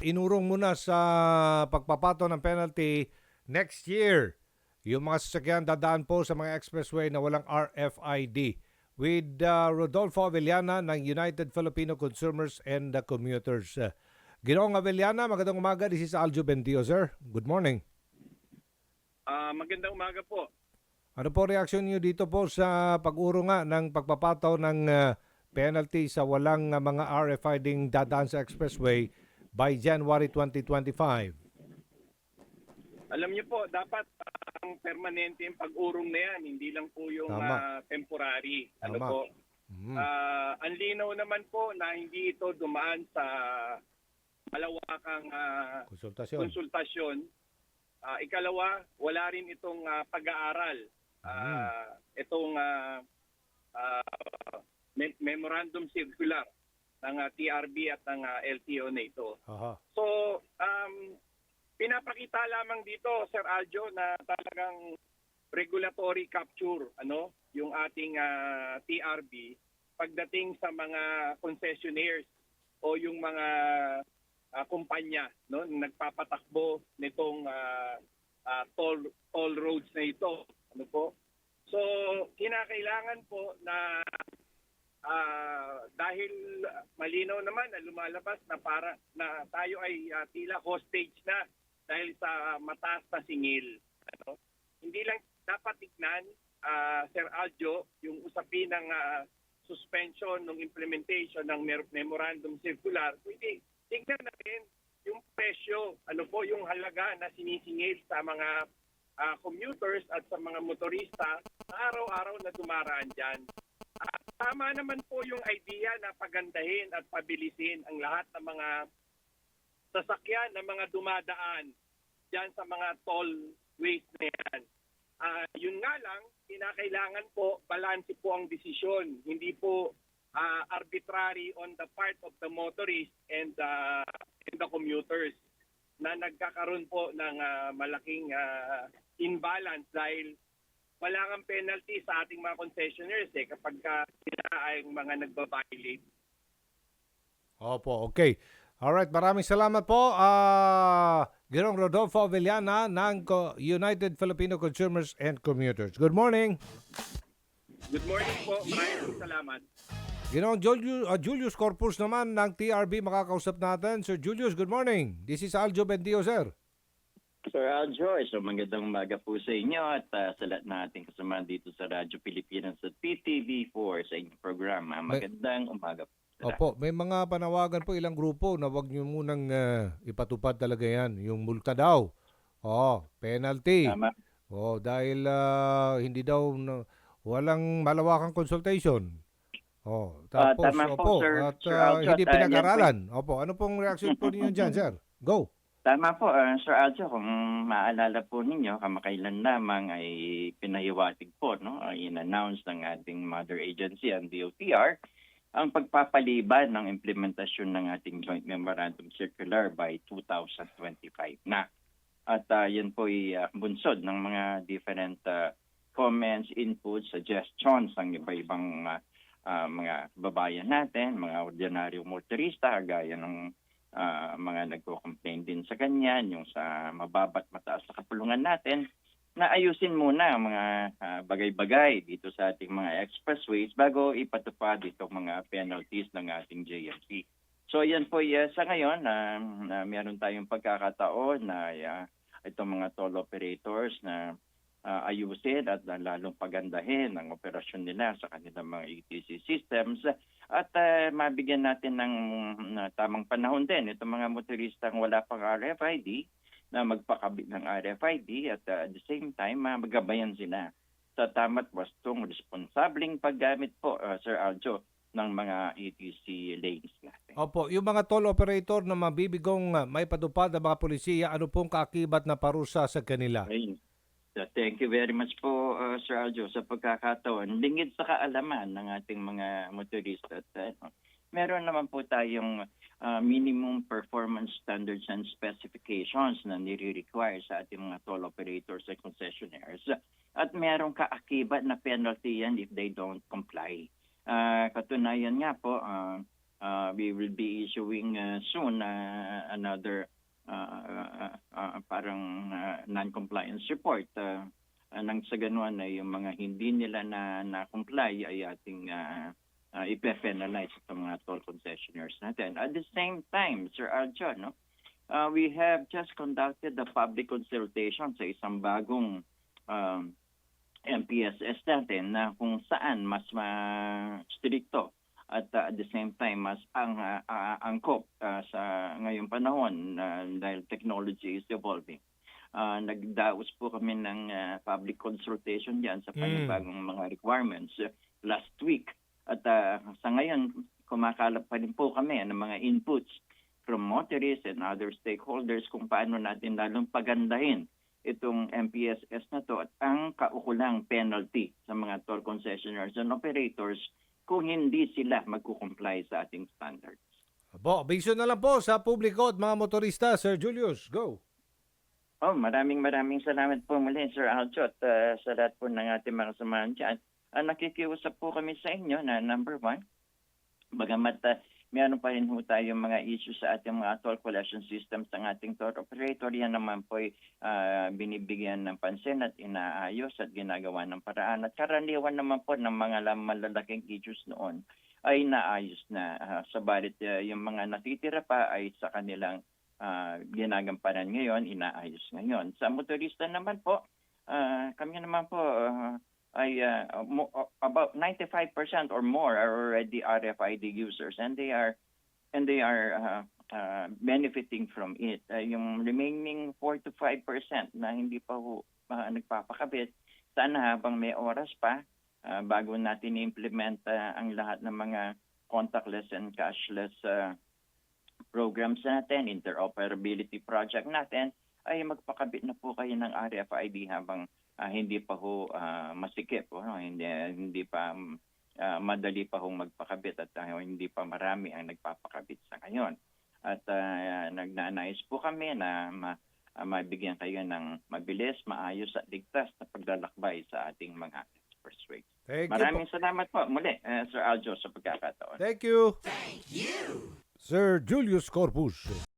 Inurong mo na sa pagpapato ng penalty next year. Yung mga sasakyan dadaan po sa mga expressway na walang RFID. With Rodolfo Avellana ng United Filipino Consumers and Commuters. Ginoong Avellana, magandang umaga. This is Aljo Bendio, sir. Good morning. Magandang umaga po. Ano po reaksyon niyo dito po sa pag-uro nga ng pagpapataw ng penalty sa walang mga RFID dadaan sa expressway by January 2025? Alam niyo po, dapat ang permanente yung pag-urong na yan, hindi lang po yung Tama. temporary. Ano Tama. po? Mhm. Ang linaw naman po na hindi ito dumaan sa malawakang Konsultasyon. konsultasyon. Ikalawa, wala rin itong pag-aaral. Itong memorandum circular ng TRB at ng LTO na ito. Aha. So, pinapakita lamang dito, Sir Aljo, na talagang regulatory capture, yung ating TRB pagdating sa mga concessionaires o yung mga kumpanya, no, nagpapatakbo nitong toll roads na ito, ano po? So, kinakailangan po na dahil malinaw naman na lumalabas na para na tayo ay tila hostage na dahil sa mataas na singil. Hindi lang dapat tignan, Sir Aljo, yung usapin ng suspension ng implementation ng memorandum circular. Kundi tignan natin yung presyo, yung halaga na sinisingil sa mga commuters at sa mga motorista na araw-araw na dumaraan dyan. Tama naman po yung idea na pagandahin at pabilisin ang lahat ng mga sasakyan na mga dumadaan dyan sa mga tollways na yan. Yun nga lang, kinakailangan po, balanse po ang desisyon. Hindi po arbitrary on the part of the motorists and the commuters na nagkakaroon po ng malaking imbalance dahil wala kang penalty sa ating mga concessionaires kapag sila ay mga nagbabiolate. Opo, okay. Alright, maraming salamat po. Ginoong Rodolfo Avellana ng United Filipino Consumers and Commuters. Good morning. Good morning po. Maraming salamat. Ginoong Julius Corpus naman ng TRB makakausap natin. Sir Julius, good morning. This is Aljo Bendio, sir. Sir Aljo, magandang umaga po sa inyo at sa lahat na ating kasama dito sa Radyo Pilipinas at PTV4 sa inyong programa. Magandang umaga po. Opo, may mga panawagan po ilang grupo na wag nyo munang ipatupad talaga yan. Yung multa daw. Penalty. Tama. Dahil hindi daw walang malawakang consultation. Tapos, tama po, sir. At Sir Aljo, hindi pinag-aralan. Opo, ano pong reaction po ninyo dyan, sir? Go. Tama po, Sir Aljo, kung maalala po ninyo, kamakailan lamang ay pinahiwatig po, in-announce ng ating mother agency, ang DOTR, ang pagpapaliban ng implementasyon ng ating Joint Memorandum Circular by 2025 na. At yan po ay bunsod ng mga different comments, inputs, suggestions ng iba-ibang mga babayan natin, mga ordinaryong motorista, gaya ng mga nagko-complain din sa ganyan, yung sa mababat mataas na kapulungan natin, na ayusin muna ang mga bagay-bagay dito sa ating mga expressways bago ipatupad itong mga penalties ng ating JMC. So yan po sa ngayon na meron tayong pagkakataon na itong mga toll operators na ayusin at lalong pagandahin ang operasyon nila sa kanilang mga ETC systems at mabigyan natin ng tamang panahon din itong mga motoristang wala pang RFID na magpakabit ng RFID at at the same time magabayan sila sa tama't wastong responsableng paggamit po, Sir Aljo, ng mga ETC lanes natin. Opo, yung mga toll operator na mabibigong may patupad ng mga polisiya, ano pong kaakibat na parusa sa kanila? Ayun. Thank you very much po, Sir Aljo, sa pagkakataon. Lingid sa kaalaman ng ating mga motorista. Meron naman po tayong minimum performance standards and specifications na nire-require sa ating mga toll operators at concessionaires. At merong kaakibat na penalty yan if they don't comply. Katunayan nga po, we will be issuing soon another parang non-compliance report. Nang sa ganun ay yung mga hindi nila na-comply ay ating ipe-penalize sa mga toll concessionaires natin. At the same time, Sir Aljo, no, we have just conducted the public consultation sa isang bagong MPSS natin na kung saan mas stricto at at the same time mas angkop sa ngayong panahon dahil technology is evolving. Nagdaos po kami ng public consultation diyan sa panibagong mga requirements last week. At sa ngayon, kumakalap pa rin po kami ng mga inputs from motorists and other stakeholders kung paano natin lalong pagandahin itong MPSS na to at ang kaukulang penalty sa mga toll concessionaires and operators kung hindi sila magkukomply sa ating standards. Po, abiso na lang po sa publiko at mga motorista. Sir Julius, go. Maraming salamat po muli, Sir Aljo, at sa lahat po ng ating mga samahan dyan. Nakikiusap po kami sa inyo na number one, bagamat meron pa rin po tayong mga issues sa ating mga toll collection systems ng ating toll operator, yan naman po binibigyan ng pansin at inaayos at ginagawa ng paraan. At karaniwan naman po ng mga malalaking issues noon ay naayos na. Sabalit yung mga natitira pa ay sa kanilang ginagampanan ngayon, inaayos ngayon. Sa motorista naman po, kami naman po ay about 95% or more are already RFID users and they are benefiting from it. Yung remaining 4 to 5% na hindi pa nagpapakabit, sana habang may oras pa bago natin i-implement ang lahat ng mga contactless and cashless programs natin, interoperability project natin, ay magpakabit na po kayo ng RFID habang hindi pa masikip, hindi pa madali pa magpakabit at hindi pa marami ang nagpapakabit sa ngayon. At nagnanais po kami na mabigyan kayo ng mabilis, maayos at ligtas na paglalakbay sa ating mga expressways. Maraming salamat po muli, Sir Aljo, sa pagkakataon. Thank you. Thank you. Sir Julius Corpus.